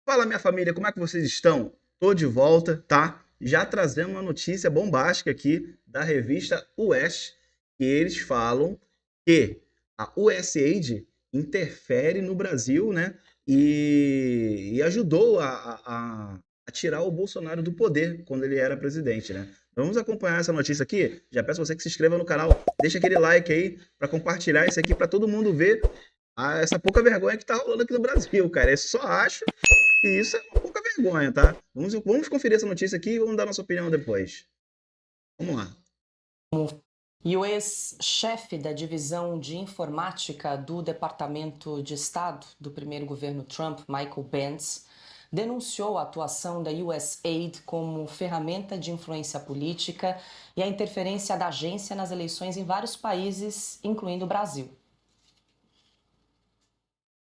Fala, minha família, como é que vocês estão? Tô de volta, tá? Já trazendo uma notícia bombástica aqui da revista US, que eles falam que a USAID interfere no Brasil, né? E ajudou a tirar o Bolsonaro do poder quando ele era presidente, né? Vamos acompanhar essa notícia aqui. Já peço a você que se inscreva no canal, deixa aquele like aí para compartilhar isso aqui para todo mundo ver essa pouca vergonha que tá rolando aqui no Brasil, cara. Eu só acho que isso é uma pouca vergonha, tá? Vamos conferir essa notícia aqui e vamos dar nossa opinião depois. Vamos lá. E o ex-chefe da divisão de informática do Departamento de Estado do primeiro governo Trump, Michael Pence, denunciou a atuação da USAID como ferramenta de influência política e a interferência da agência nas eleições em vários países, incluindo o Brasil.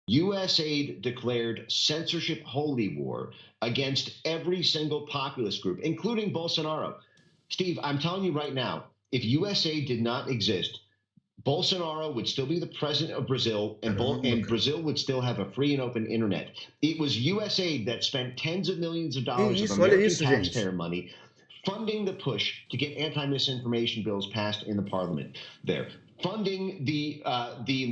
USAID declared censorship holy war against every single populist group, including Bolsonaro. Steve, I'm telling you right now, if USAID did not exist, Bolsonaro would still be the president of Brazil, and Brazil would still have a free and open internet. It was USAID that spent tens of millions of dollars of American taxpayer money funding the push to get anti-misinformation bills passed in the parliament there, funding the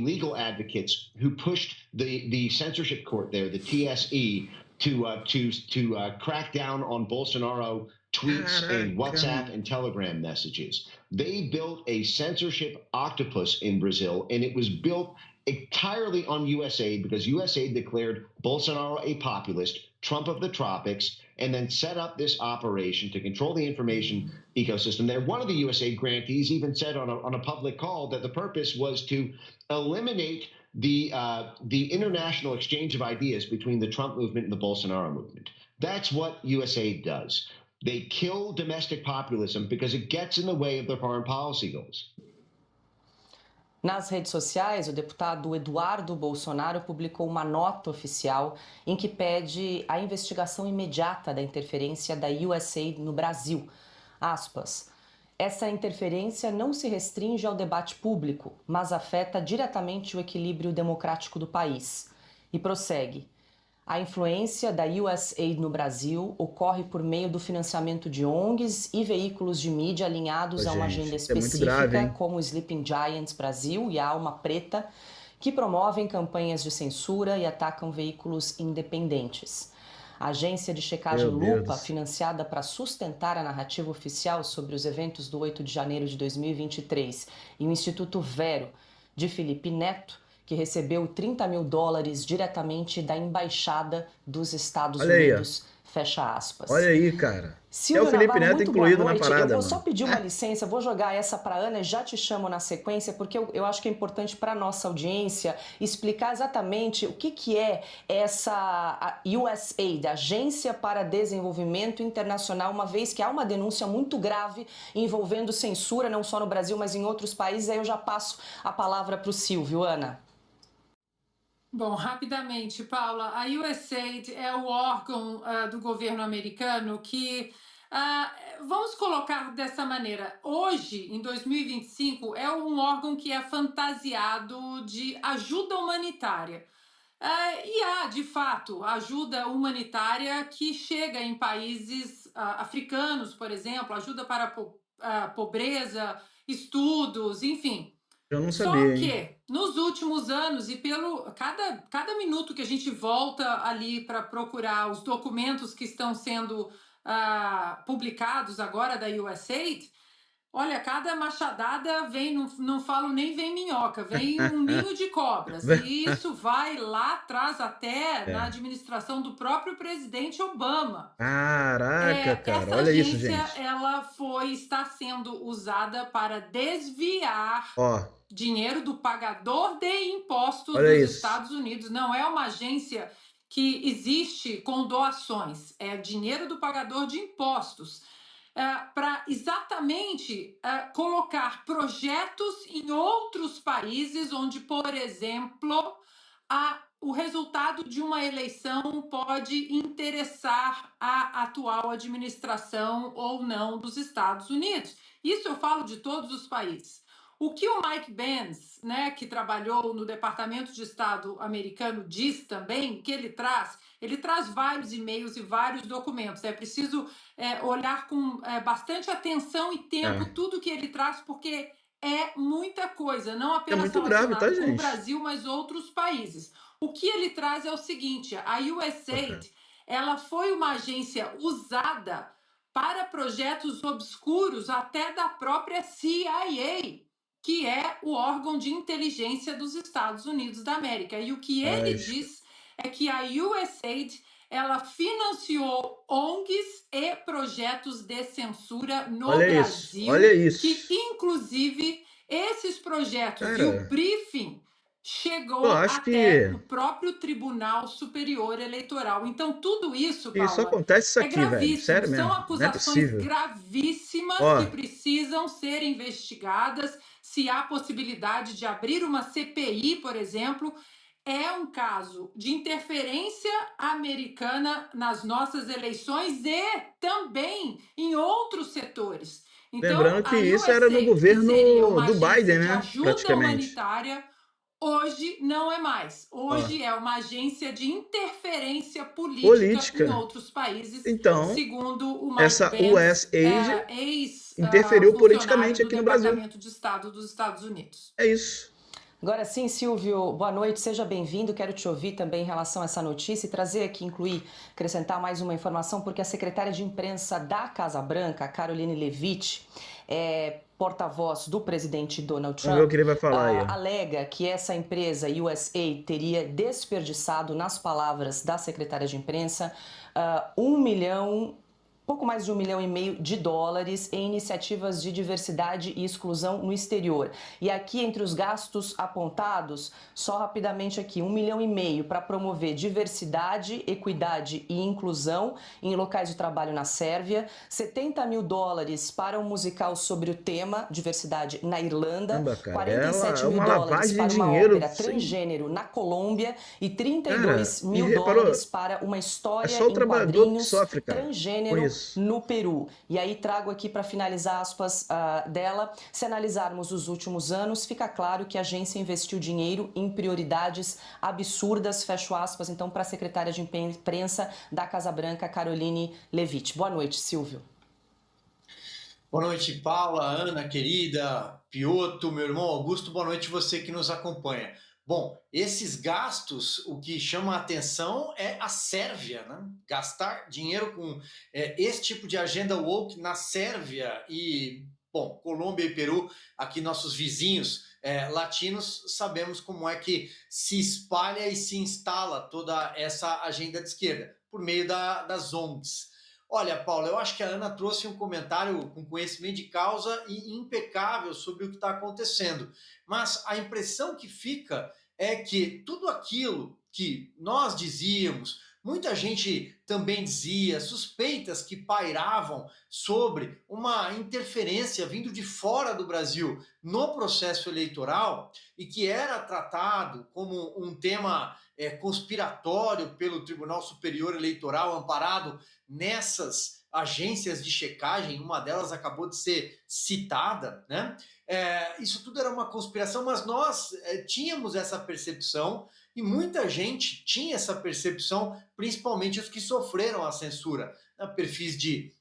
legal advocates who pushed the censorship court there, the TSE, to crack down on Bolsonaro tweets and WhatsApp and Telegram messages. They built a censorship octopus in Brazil, and it was built entirely on USAID because USAID declared Bolsonaro a populist, Trump of the tropics, and then set up this operation to control the information ecosystem there. One of the USAID grantees even said on a public call that the purpose was to eliminate the international exchange of ideas between the Trump movement and the Bolsonaro movement. That's what USAID does. They kill domestic populism because it gets in the way of their foreign policy goals. Nas redes sociais, o deputado Eduardo Bolsonaro publicou uma nota oficial em que pede a investigação imediata da interferência da USAID no Brasil. Aspas. Essa interferência não se restringe ao debate público, mas afeta diretamente o equilíbrio democrático do país. E prossegue. A influência da USAID no Brasil ocorre por meio do financiamento de ONGs e veículos de mídia alinhados a uma agenda específica, como o Sleeping Giants Brasil e a Alma Preta, que promovem campanhas de censura e atacam veículos independentes. A agência de checagem Lupa, financiada para sustentar a narrativa oficial sobre os eventos do 8 de janeiro de 2023, e o Instituto Vero, de Felipe Neto, que recebeu $30 mil diretamente da Embaixada dos Estados Unidos, fecha aspas. Olha aí, cara. Silvio o Felipe Navarro, Neto incluído na parada, eu vou mano. só pedir uma licença, vou jogar essa para Ana e já te chamo na sequência, porque eu acho que é importante para nossa audiência explicar exatamente o que é essa USAID, Agência para Desenvolvimento Internacional, uma vez que há uma denúncia muito grave envolvendo censura, não só no Brasil, mas em outros países. Aí eu já passo a palavra para o Silvio. Ana. Bom, rapidamente, Paula, a USAID é o órgão do governo americano que, vamos colocar dessa maneira, hoje, em 2025, é um órgão que é fantasiado de ajuda humanitária. E há, de fato, ajuda humanitária que chega em países africanos, por exemplo, ajuda para a pobreza, estudos, enfim. Eu não sabia, Só que, nos últimos anos, e pelo cada minuto que a gente volta ali para procurar os documentos que estão sendo publicados agora da USAID, olha, cada machadada vem, não falo nem vem minhoca, vem um ninho de cobras. E isso vai lá atrás até na administração do próprio presidente Obama. Caraca, cara, Essa olha isso, agência, gente. ela está sendo usada para desviar dinheiro do pagador de impostos dos Estados Unidos. Não é uma agência que existe com doações, é dinheiro do pagador de impostos. Para exatamente colocar projetos em outros países onde, por exemplo, o resultado de uma eleição pode interessar a atual administração ou não dos Estados Unidos. Isso eu falo de todos os países. O que o Mike Pence, que trabalhou no Departamento de Estado americano, diz também, que ele traz, ele traz vários e-mails e vários documentos. É preciso olhar com bastante atenção e tempo tudo que ele traz, porque é muita coisa, não apenas relacionada com o Brasil, mas outros países. O que ele traz é o seguinte: a USAID, ela foi uma agência usada para projetos obscuros até da própria CIA, que é o órgão de inteligência dos Estados Unidos da América. E o que ele diz é que a USAID, ela financiou ONGs e projetos de censura no Brasil. Olha isso. Que, inclusive, esses projetos e o briefing chegou até o próprio Tribunal Superior Eleitoral. Então, tudo isso, Paula, isso acontece isso aqui, gravíssimo. velho. Sério mesmo. São acusações gravíssimas que precisam ser investigadas. Se há possibilidade de abrir uma CPI, por exemplo, é um caso de interferência americana nas nossas eleições e também em outros setores. Então, lembrando que isso era no governo do Biden, né? Praticamente. Humanitária, hoje não é mais. Hoje é uma agência de interferência política em outros países. Então, segundo o Mike essa Pence, USAID interferiu politicamente aqui no Brasil. Departamento de Estado dos Estados Unidos. É isso. Agora sim, Silvio, boa noite, seja bem-vindo. Quero te ouvir também em relação a essa notícia e trazer aqui, acrescentar mais uma informação, porque a secretária de imprensa da Casa Branca, Karoline Leavitt, porta-voz do presidente Donald Trump, vamos ver o que ele vai falar aí. Alega que essa empresa, USAID, teria desperdiçado, nas palavras da secretária de imprensa, pouco mais de $1,5 milhão em iniciativas de diversidade e exclusão no exterior. E aqui, entre os gastos apontados, só rapidamente aqui, $1,5 milhão para promover diversidade, equidade e inclusão em locais de trabalho na Sérvia, $70 mil para um musical sobre o tema diversidade na Irlanda, $47 mil para uma ópera transgênero na Colômbia e $32 mil para uma história em quadrinhos transgênero no Peru. E aí trago aqui para finalizar aspas dela, se analisarmos os últimos anos, fica claro que a agência investiu dinheiro em prioridades absurdas, fecho aspas, então para a secretária de imprensa da Casa Branca, Karoline Leavitt. Boa noite, Silvio. Boa noite, Paula, Ana, querida, Piotr, meu irmão Augusto, boa noite você que nos acompanha. Bom, esses gastos, o que chama a atenção é a Sérvia, né? Gastar dinheiro com esse tipo de agenda woke na Sérvia e, bom, Colômbia e Peru, aqui nossos vizinhos latinos, sabemos como é que se espalha e se instala toda essa agenda de esquerda, por meio das ONGs. Olha, Paula, eu acho que a Ana trouxe um comentário com conhecimento de causa e impecável sobre o que está acontecendo, mas a impressão que fica é que tudo aquilo que nós dizíamos, muita gente também dizia, suspeitas que pairavam sobre uma interferência vindo de fora do Brasil no processo eleitoral e que era tratado como um tema conspiratório pelo Tribunal Superior Eleitoral, amparado nessas agências de checagem, uma delas acabou de ser citada, né? Isso tudo era uma conspiração, mas nós tínhamos essa percepção e muita gente tinha essa percepção, principalmente os que sofreram a censura, né? Perfis de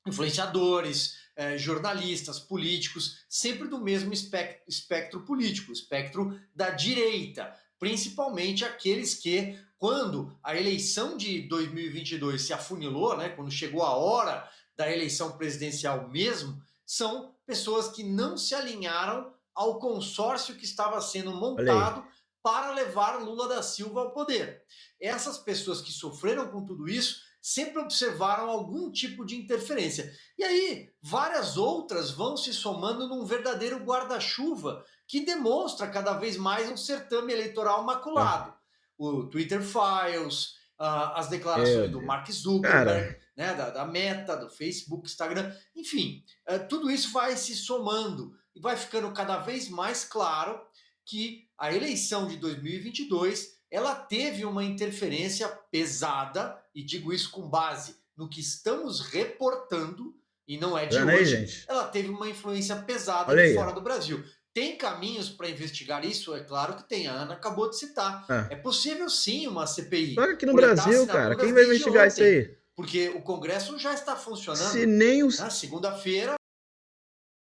influenciadores, jornalistas, políticos, sempre do mesmo espectro político, espectro da direita, principalmente aqueles que, quando a eleição de 2022 se afunilou, né, quando chegou a hora da eleição presidencial mesmo, são pessoas que não se alinharam ao consórcio que estava sendo montado para levar Lula da Silva ao poder. Essas pessoas que sofreram com tudo isso sempre observaram algum tipo de interferência. E aí, várias outras vão se somando num verdadeiro guarda-chuva que demonstra cada vez mais um certame eleitoral maculado. O Twitter Files, as declarações do Mark Zuckerberg, né, da Meta, do Facebook, Instagram, enfim, tudo isso vai se somando e vai ficando cada vez mais claro que a eleição de 2022 ela teve uma interferência pesada, e digo isso com base no que estamos reportando, e não é de hoje, ela teve uma influência pesada de fora do Brasil. Tem caminhos para investigar isso? É claro que tem. A Ana acabou de citar. É possível, sim, uma CPI. Só que aqui no Brasil, cara, quem vai investigar isso aí? Porque o Congresso já está funcionando. Se nem os... Segunda-feira...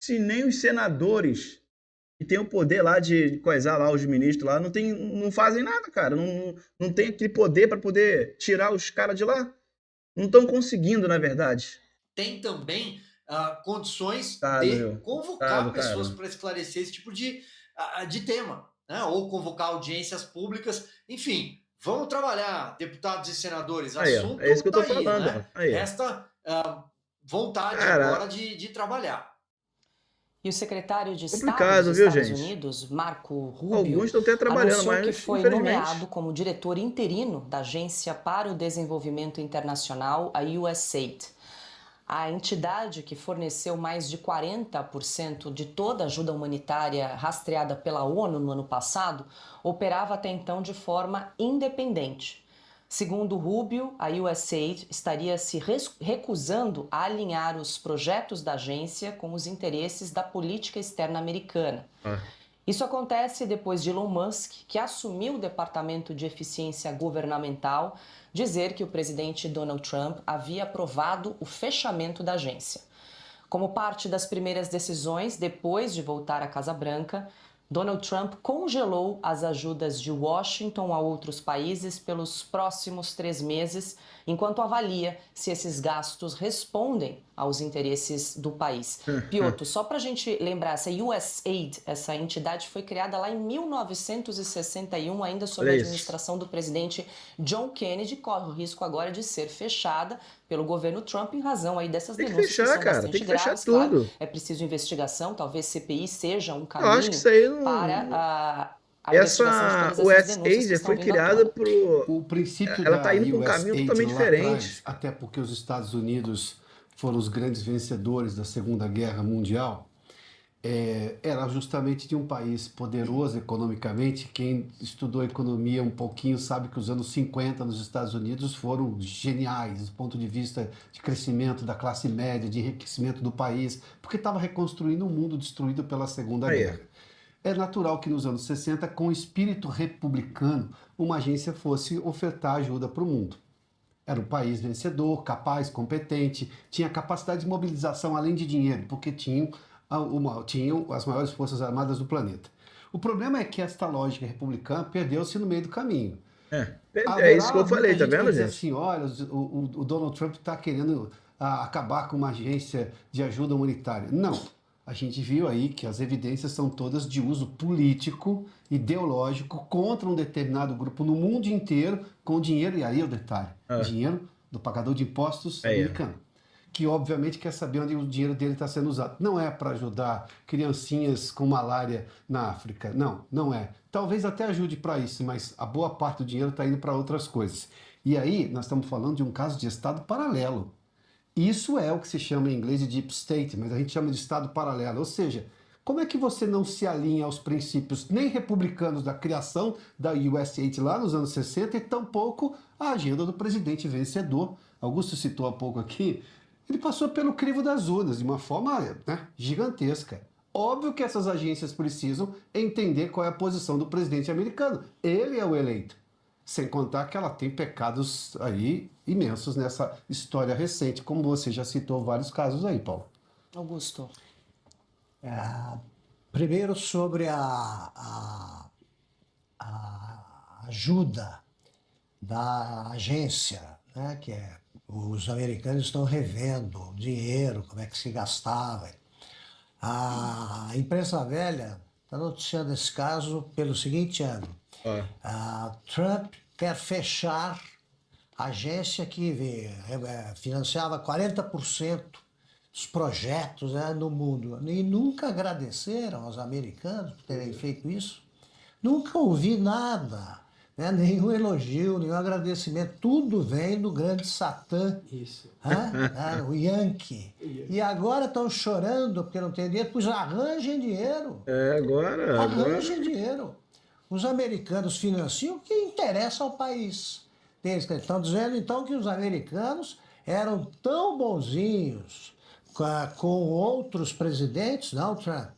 Se nem os senadores que têm o poder lá de coisar lá os ministros lá, não fazem nada, cara. Não tem aquele poder para poder tirar os caras de lá. Não estão conseguindo, na verdade. Tem também condições de convocar pessoas para esclarecer esse tipo de tema, né? Ou convocar audiências públicas. Enfim, vamos trabalhar, deputados e senadores. Assunto é isso que eu tô falando. Né? Resta vontade agora de trabalhar. E o secretário de Estado dos Estados Unidos, Marco Rubio, anunciou que foi nomeado como diretor interino da Agência para o Desenvolvimento Internacional, a USAID. A entidade, que forneceu mais de 40% de toda a ajuda humanitária rastreada pela ONU no ano passado, operava até então de forma independente. Segundo Rubio, a USAID estaria se recusando a alinhar os projetos da agência com os interesses da política externa americana. Isso acontece depois de Elon Musk, que assumiu o Departamento de Eficiência Governamental, dizer que o presidente Donald Trump havia aprovado o fechamento da agência. Como parte das primeiras decisões, depois de voltar à Casa Branca, Donald Trump congelou as ajudas de Washington a outros países pelos próximos 3 meses, enquanto avalia se esses gastos respondem aos interesses do país. Piotr, só para a gente lembrar, essa USAID, essa entidade foi criada lá em 1961, ainda sob a administração do presidente John Kennedy, corre o risco agora de ser fechada pelo governo Trump em razão aí dessas denúncias que são bastante graves. Claro, é preciso investigação, talvez CPI seja um caminho. Eu acho que isso aí não... para essa USAID foi criada por... O princípio ela está indo para um caminho totalmente diferente. Até porque os Estados Unidos foram os grandes vencedores da Segunda Guerra Mundial, era justamente de um país poderoso economicamente. Quem estudou economia um pouquinho sabe que os anos 50 nos Estados Unidos foram geniais do ponto de vista de crescimento da classe média, de enriquecimento do país, porque estava reconstruindo um mundo destruído pela Segunda Guerra. É natural que nos anos 60, com espírito republicano, uma agência fosse ofertar ajuda para o mundo. Era um país vencedor, capaz, competente, tinha capacidade de mobilização além de dinheiro, porque tinham as maiores forças armadas do planeta. O problema é que esta lógica republicana perdeu-se no meio do caminho. É isso que eu falei, tá vendo, gente? Assim, olha, o Donald Trump está querendo acabar com uma agência de ajuda humanitária. Não. A gente viu aí que as evidências são todas de uso político, ideológico, contra um determinado grupo no mundo inteiro, com dinheiro, e aí é o detalhe, dinheiro do pagador de impostos americano, que obviamente quer saber onde o dinheiro dele está sendo usado. Não é para ajudar criancinhas com malária na África, não é. Talvez até ajude para isso, mas a boa parte do dinheiro está indo para outras coisas. E aí nós estamos falando de um caso de Estado paralelo. Isso é o que se chama em inglês de deep state, mas a gente chama de Estado paralelo. Ou seja, como é que você não se alinha aos princípios nem republicanos da criação da USAID lá nos anos 60 e tampouco a agenda do presidente vencedor? Augusto citou há pouco aqui, ele passou pelo crivo das urnas de uma forma gigantesca. Óbvio que essas agências precisam entender qual é a posição do presidente americano. Ele é o eleito. Sem contar que ela tem pecados aí imensos nessa história recente, como você já citou vários casos aí, Paulo. Augusto. Primeiro sobre a ajuda da agência, né, que os americanos estão revendo o dinheiro, como é que se gastava. A imprensa velha está noticiando esse caso pelo seguinte ano. Trump quer fechar a agência que financiava 40% dos projetos no mundo. E nunca agradeceram aos americanos por terem feito isso. Nunca ouvi nada, nenhum elogio, nenhum agradecimento. Tudo vem do grande Satã, o Yankee. E agora estão chorando porque não tem dinheiro, pois arranjem dinheiro. Arranjem dinheiro. Os americanos financiam o que interessa ao país. Eles estão dizendo, então, que os americanos eram tão bonzinhos com outros presidentes, não, Trump.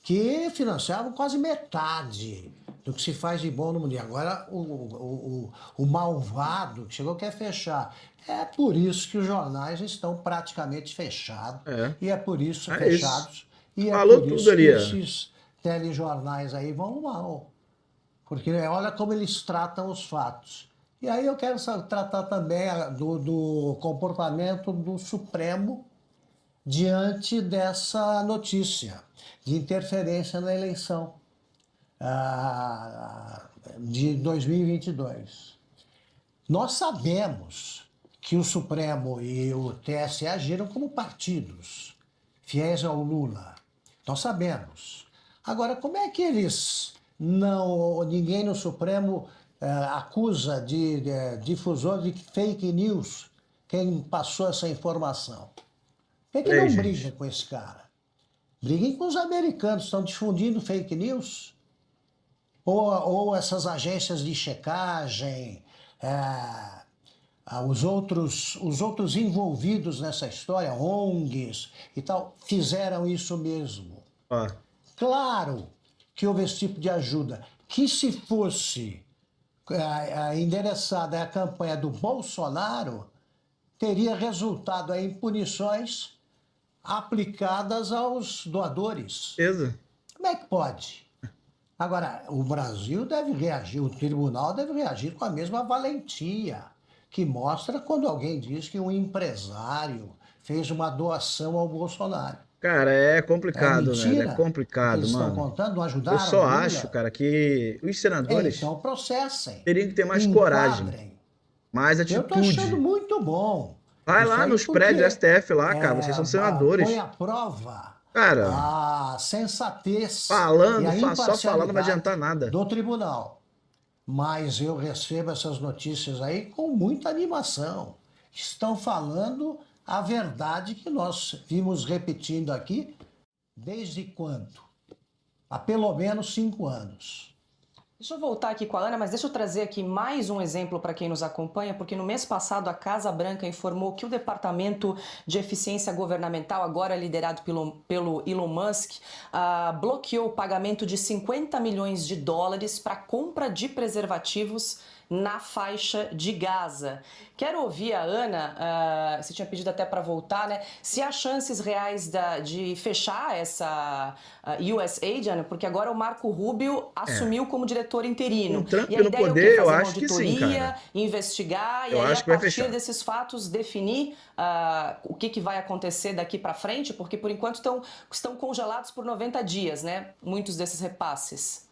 que financiavam quase metade do que se faz de bom no mundo. E agora o malvado que chegou quer fechar. É por isso que os jornais estão praticamente fechados. E é por isso fechados. E é Falou por tudo isso ali, que esses telejornais aí vão mal. Porque olha como eles tratam os fatos. E aí eu quero tratar também do comportamento do Supremo diante dessa notícia de interferência na eleição de 2022. Nós sabemos que o Supremo e o TSE agiram como partidos fiéis ao Lula. Nós sabemos. Agora, como é que eles ninguém no Supremo acusa de difusor de fake news quem passou essa informação? Por que não brigam com esse cara? Briguem com os americanos, estão difundindo fake news. Ou essas agências de checagem, os outros envolvidos nessa história, ONGs e tal, fizeram isso mesmo. Claro que houve esse tipo de ajuda, que se fosse endereçada a campanha do Bolsonaro, teria resultado em punições aplicadas aos doadores. Como é que pode? Agora, o Brasil deve reagir, o tribunal deve reagir com a mesma valentia que mostra quando alguém diz que um empresário fez uma doação ao Bolsonaro. Cara, é complicado, mentira, né? É complicado, eles mano. Estão contando, não ajudaram eu só Lula. acho, cara, que os senadores então processem. teriam que ter mais coragem, mais atitude. Eu tô achando muito bom. Vai lá nos prédios do STF lá, cara, vocês são senadores. Põe à prova, cara, a sensatez falando, e a só falar não vai adiantar nada. Do tribunal. Mas eu recebo essas notícias aí com muita animação. Estão falando a verdade que nós vimos repetindo aqui desde quando? Há pelo menos 5 anos. Deixa eu voltar aqui com a Ana, mas deixa eu trazer aqui mais um exemplo para quem nos acompanha, porque no mês passado a Casa Branca informou que o Departamento de Eficiência Governamental, agora liderado pelo Elon Musk, bloqueou o pagamento de $50 milhões para compra de preservativos na faixa de Gaza. Quero ouvir a Ana, você tinha pedido até para voltar, né? Se há chances reais de fechar essa USAID, Ana, porque agora o Marco Rubio assumiu como diretor interino. Com Trump e a no ideia poder, é o quê? Fazer eu uma acho que sim, cara. Investigar e aí, a partir desses fatos, definir o que vai acontecer daqui para frente, porque por enquanto estão congelados por 90 dias, né? Muitos desses repasses.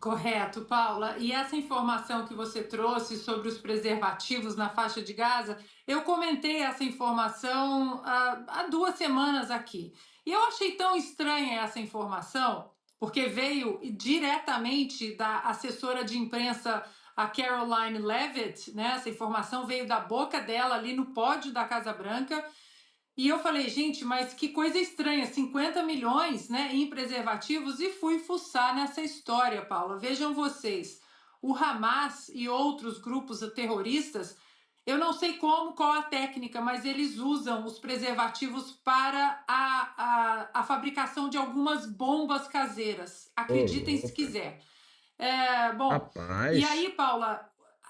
Correto, Paula. E essa informação que você trouxe sobre os preservativos na faixa de Gaza, eu comentei essa informação há 2 semanas aqui. E eu achei tão estranha essa informação, porque veio diretamente da assessora de imprensa, a Caroline Leavitt, né? Essa informação veio da boca dela ali no pódio da Casa Branca. E eu falei, gente, mas que coisa estranha, 50 milhões, né, em preservativos, e fui fuçar nessa história, Paula. Vejam vocês, o Hamas e outros grupos terroristas, eu não sei qual a técnica, mas eles usam os preservativos para a fabricação de algumas bombas caseiras. Acreditem se quiser. Bom, rapaz. E aí, Paula,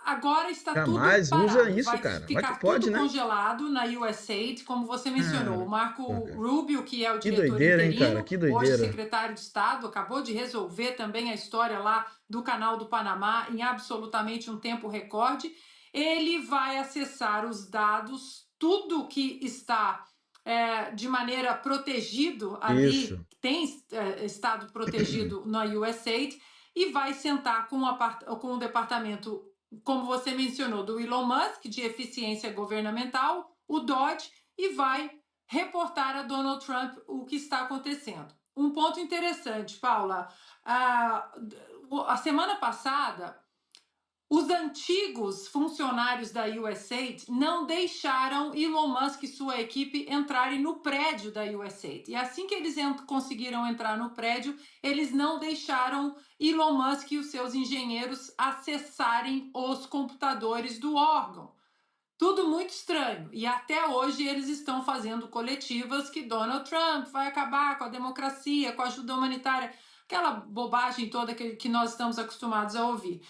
agora está jamais tudo parado. usa isso, vai cara. ficar Mas pode, tudo né? congelado na USAID, como você mencionou. O Marco Rubio, que é o que diretor doideira, interino, hein, cara? Que doideira. hoje secretário de Estado, acabou de resolver também a história lá do Canal do Panamá em absolutamente um tempo recorde. Ele vai acessar os dados, tudo que está de maneira protegido ali, tem estado protegido na USAID, e vai sentar com o departamento, como você mencionou, do Elon Musk, de eficiência governamental, o DOGE, e vai reportar a Donald Trump o que está acontecendo. Um ponto interessante, Paula, a semana passada, os antigos funcionários da USAID não deixaram Elon Musk e sua equipe entrarem no prédio da USAID. E assim que eles conseguiram entrar no prédio, eles não deixaram Elon Musk e os seus engenheiros acessarem os computadores do órgão. Tudo muito estranho. E até hoje eles estão fazendo coletivas que Donald Trump vai acabar com a democracia, com a ajuda humanitária, aquela bobagem toda que nós estamos acostumados a ouvir.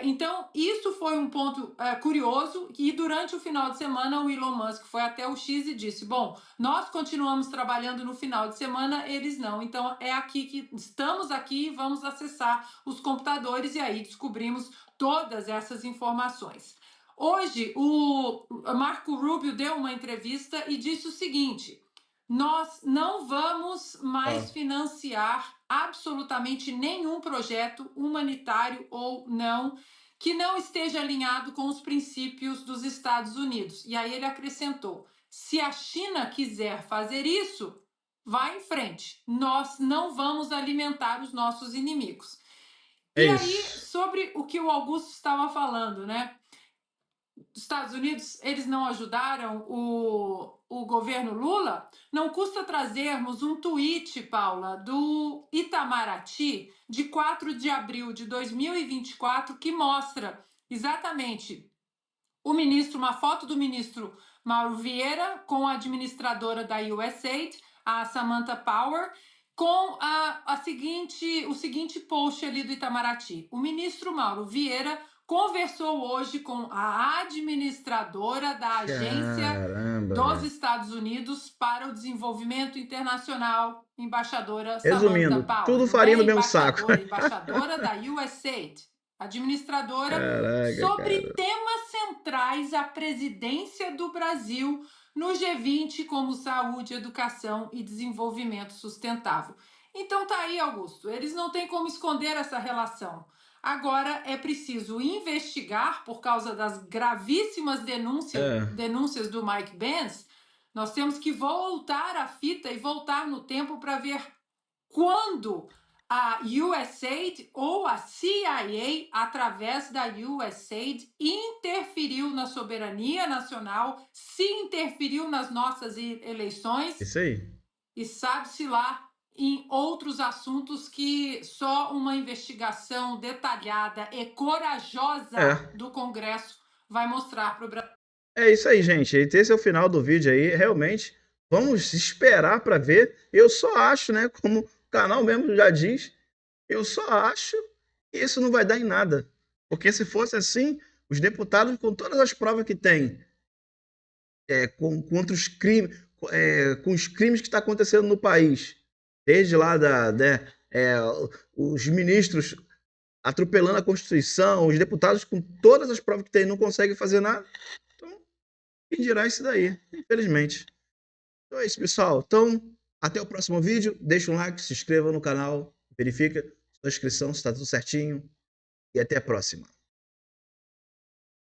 Então, isso foi um ponto curioso, e durante o final de semana o Elon Musk foi até o X e disse, bom, nós continuamos trabalhando no final de semana, eles não. Então, é aqui que estamos aqui, vamos acessar os computadores, e aí descobrimos todas essas informações. Hoje, o Marco Rubio deu uma entrevista e disse o seguinte, nós não vamos mais financiar absolutamente nenhum projeto humanitário ou não que não esteja alinhado com os princípios dos Estados Unidos. E aí ele acrescentou, se a China quiser fazer isso, vá em frente. Nós não vamos alimentar os nossos inimigos. E aí, sobre o que o Augusto estava falando, né? Os Estados Unidos, eles não ajudaram o governo Lula, não custa trazermos um tweet, Paula, do Itamaraty, de 4 de abril de 2024, que mostra exatamente uma foto do ministro Mauro Vieira com a administradora da USAID, a Samantha Power, com o seguinte post ali do Itamaraty. O ministro Mauro Vieira conversou hoje com a administradora da Agência dos Estados Unidos para o Desenvolvimento Internacional, embaixadora Resumindo, Samantha Power. tudo farinha do mesmo saco. Embaixadora da USAID, administradora, sobre temas centrais à presidência do Brasil no G20, como saúde, educação e desenvolvimento sustentável. Então tá aí, Augusto, eles não têm como esconder essa relação. Agora é preciso investigar, por causa das gravíssimas denúncias do Mike Pence, nós temos que voltar à fita e voltar no tempo para ver quando a USAID ou a CIA, através da USAID, interferiu na soberania nacional, se interferiu nas nossas eleições. Isso aí. E sabe-se lá em outros assuntos que só uma investigação detalhada e corajosa do Congresso vai mostrar para o Brasil. É isso aí, gente. Esse é o final do vídeo aí. Realmente, vamos esperar para ver. Eu só acho, né, como o canal mesmo já diz, eu só acho que isso não vai dar em nada. Porque se fosse assim, os deputados, com todas as provas que têm contra os crimes, com os crimes que estão acontecendo no país, desde lá os ministros atropelando a Constituição, os deputados com todas as provas que têm não conseguem fazer nada. Então, quem dirá isso daí, infelizmente. Então é isso, pessoal. Então, até o próximo vídeo. Deixa um like, se inscreva no canal, verifica sua inscrição, se está tudo certinho. E até a próxima.